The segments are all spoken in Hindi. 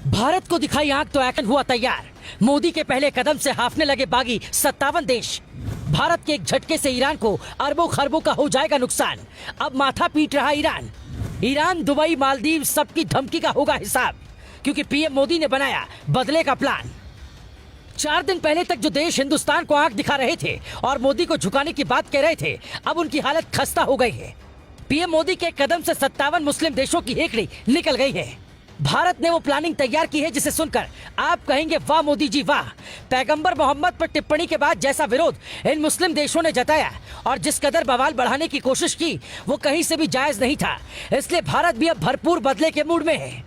भारत को दिखाई आंख तो एक्शन हुआ तैयार। मोदी के पहले कदम से हाफने लगे बागी 57 देश। भारत के एक झटके से ईरान को अरबों खरबों का हो जाएगा नुकसान। अब माथा पीट रहा ईरान, दुबई, मालदीव सबकी धमकी का होगा हिसाब, क्योंकि पीएम मोदी ने बनाया बदले का प्लान। 4 दिन पहले तक जो देश हिंदुस्तान को आंख दिखा रहे थे और मोदी को झुकाने की बात कह रहे थे, अब उनकी हालत खस्ता हो गई है। पीएम मोदी के कदम से 57 मुस्लिम देशों की हेकड़ी निकल गई है। भारत ने वो प्लानिंग तैयार की है जिसे सुनकर आप कहेंगे वाह मोदी जी वाह। पैगंबर मोहम्मद पर टिप्पणी के बाद जैसा विरोध इन मुस्लिम देशों ने जताया और जिस कदर बवाल बढ़ाने की कोशिश की, वो कहीं से भी जायज नहीं था। इसलिए भारत भी अब भरपूर बदले के मूड में है।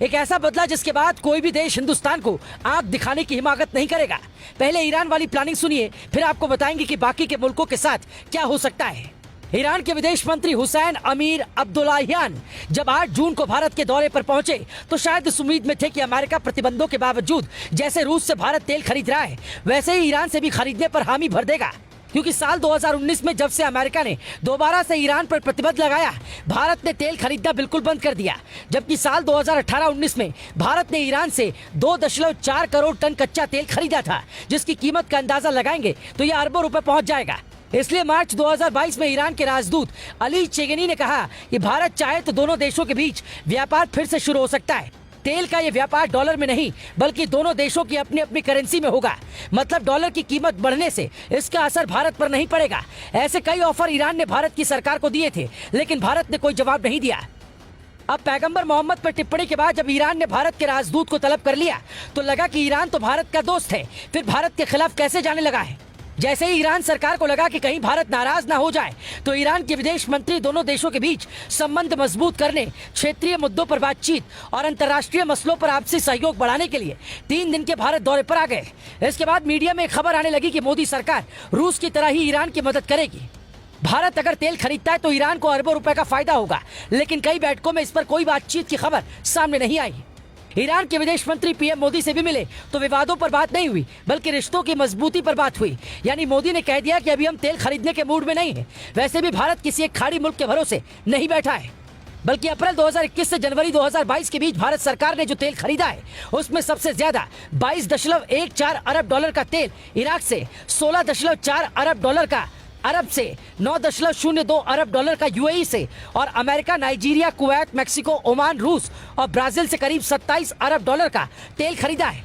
एक ऐसा बदला जिसके बाद कोई भी देश हिंदुस्तान को आंख दिखाने की हिमाकत नहीं करेगा। पहले ईरान वाली प्लानिंग सुनिए, फिर आपको बताएंगे कि बाकी के मुल्कों के साथ क्या हो सकता है। ईरान के विदेश मंत्री हुसैन अमीर अब्दुल्लाहियान जब 8 जून को भारत के दौरे पर पहुंचे तो शायद इस उम्मीद में थे कि अमेरिका प्रतिबंधों के बावजूद जैसे रूस से भारत तेल खरीद रहा है, वैसे ही ईरान से भी खरीदने पर हामी भर देगा। क्योंकि साल 2019 में जब से अमेरिका ने दोबारा से ईरान पर प्रतिबंध लगाया, भारत ने तेल खरीदना बिल्कुल बंद कर दिया। जबकि साल 2018-19 में भारत ने ईरान से 2.4 करोड़ टन कच्चा तेल खरीदा था, जिसकी कीमत का अंदाजा लगाएंगे तो यह अरबों रुपए पहुंच जाएगा। इसलिए मार्च 2022 में ईरान के राजदूत अली चेगनी ने कहा कि भारत चाहे तो दोनों देशों के बीच व्यापार फिर से शुरू हो सकता है। तेल का ये व्यापार डॉलर में नहीं बल्कि दोनों देशों की अपनी अपनी करेंसी में होगा। मतलब डॉलर की कीमत बढ़ने से इसका असर भारत पर नहीं पड़ेगा। ऐसे कई ऑफर ईरान ने भारत की सरकार को दिए थे, लेकिन भारत ने कोई जवाब नहीं दिया। अब पैगंबर मोहम्मद पर टिप्पणी के बाद जब ईरान ने भारत के राजदूत को तलब कर लिया तो लगा कि ईरान तो भारत का दोस्त है, फिर भारत के खिलाफ कैसे जाने लगा है। जैसे ही ईरान सरकार को लगा कि कहीं भारत नाराज ना हो जाए तो ईरान के विदेश मंत्री दोनों देशों के बीच संबंध मजबूत करने, क्षेत्रीय मुद्दों पर बातचीत और अंतर्राष्ट्रीय मसलों पर आपसी सहयोग बढ़ाने के लिए 3 दिन के भारत दौरे पर आ गए। इसके बाद मीडिया में खबर आने लगी कि मोदी सरकार रूस की तरह ही ईरान की मदद करेगी। भारत अगर तेल खरीदता है तो ईरान को अरबों रुपए का फायदा होगा, लेकिन कई बैठकों में इस पर कोई बातचीत की खबर सामने नहीं आई। ईरान के विदेश मंत्री पीएम मोदी से भी मिले तो विवादों पर बात नहीं हुई, बल्कि रिश्तों की मजबूती पर बात हुई। यानी मोदी ने कह दिया कि अभी हम तेल खरीदने के मूड में नहीं है। वैसे भी भारत किसी एक खाड़ी मुल्क के भरोसे नहीं बैठा है, बल्कि अप्रैल 2021 से जनवरी 2022 के बीच भारत सरकार ने जो तेल खरीदा है उसमें सबसे ज्यादा 22.14 अरब डॉलर का तेल इराक से, 16.4 अरब डॉलर का अरब से, 9.02 अरब डॉलर का यूएई से और America, Nigeria, Kuwait, Mexico, Oman, रूस और ब्राजील से करीब 27 अरब डॉलर का तेल खरीदा है।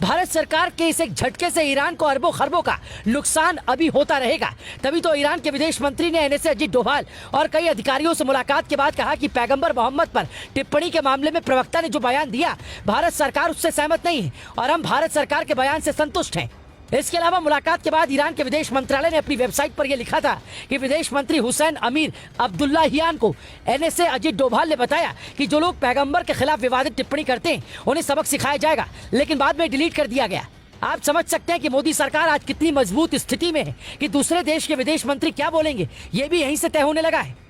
भारत सरकार के इस एक झटके से ईरान को अरबों खरबों का नुकसान अभी होता रहेगा। तभी तो ईरान के विदेश मंत्री ने एनएसए अजीत डोभाल और कई अधिकारियों से मुलाकात के बाद कहा कि पैगंबर मोहम्मद पर टिप्पणी के मामले में प्रवक्ता ने जो बयान दिया, भारत सरकार उससे सहमत नहीं है और हम भारत सरकार के बयान से संतुष्ट हैं। इसके अलावा मुलाकात के बाद ईरान के विदेश मंत्रालय ने अपनी वेबसाइट पर यह लिखा था कि विदेश मंत्री हुसैन अमीर अब्दुल्लाहियान को एनएसए अजीत डोभाल ने बताया कि जो लोग पैगंबर के खिलाफ विवादित टिप्पणी करते हैं उन्हें सबक सिखाया जाएगा, लेकिन बाद में डिलीट कर दिया गया। आप समझ सकते हैं कि मोदी सरकार आज कितनी मजबूत स्थिति में है कि दूसरे देश के विदेश मंत्री क्या बोलेंगे ये भी यहीं से तय होने लगा है।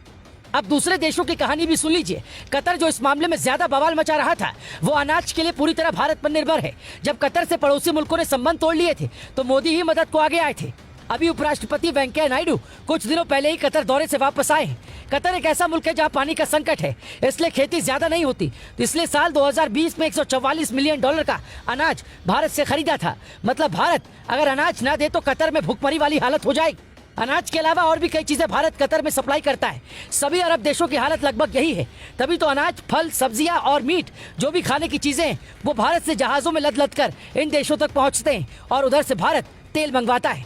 अब दूसरे देशों की कहानी भी सुन लीजिए। कतर जो इस मामले में ज्यादा बवाल मचा रहा था, वो अनाज के लिए पूरी तरह भारत पर निर्भर है। जब कतर से पड़ोसी मुल्कों ने संबंध तोड़ लिए थे तो मोदी ही मदद को आगे आए थे। अभी उपराष्ट्रपति वेंकैया नायडू कुछ दिनों पहले ही कतर दौरे से वापस आए हैं। कतर एक ऐसा मुल्क है जहाँ पानी का संकट है, इसलिए खेती ज्यादा नहीं होती। तो इसलिए साल 2020 में 144 मिलियन डॉलर का अनाज भारत से खरीदा था। मतलब भारत अगर अनाज ना दे तो कतर में भुखमरी वाली हालत हो जाएगी। अनाज के अलावा और भी कई चीजें भारत कतर में सप्लाई करता है। सभी अरब देशों की हालत लगभग यही है। तभी तो अनाज, फल, सब्जियां और मीट, जो भी खाने की चीजें हैं, वो भारत से जहाजों में लद लद कर इन देशों तक पहुंचते हैं और उधर से भारत तेल मंगवाता है।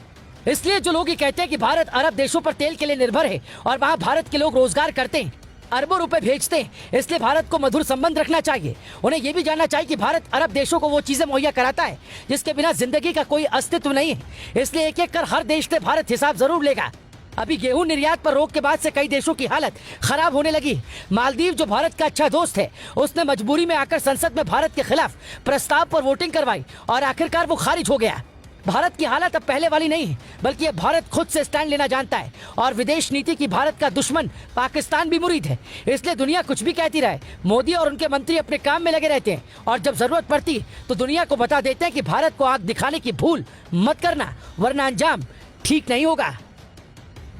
इसलिए जो लोग ये कहते हैं कि भारत अरब देशों पर तेल के लिए निर्भर है और वहाँ भारत के लोग रोजगार करते हैं, अरबों रुपए भेजते हैं, इसलिए भारत को मधुर संबंध रखना चाहिए। उन्हें यह भी जानना चाहिए कि भारत अरब देशों को वो चीजें मुहैया कराता है जिसके बिना जिंदगी का कोई अस्तित्व नहीं है। इसलिए एक एक कर हर देश से भारत हिसाब जरूर लेगा। अभी गेहूं निर्यात पर रोक के बाद से कई देशों की हालत खराब होने लगी। मालदीव जो भारत का अच्छा दोस्त है, उसने मजबूरी में आकर संसद में भारत के खिलाफ प्रस्ताव पर वोटिंग करवाई और आखिरकार वो खारिज हो गया। भारत की हालत अब पहले वाली नहीं है, बल्कि अब भारत खुद से स्टैंड लेना जानता है और विदेश नीति की भारत का दुश्मन पाकिस्तान भी मुरीद है। इसलिए दुनिया कुछ भी कहती रहे, मोदी और उनके मंत्री अपने काम में लगे रहते हैं और जब जरूरत पड़ती है तो दुनिया को बता देते हैं कि भारत को आंख दिखाने की भूल मत करना, वरना अंजाम ठीक नहीं होगा।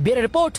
Bureau report.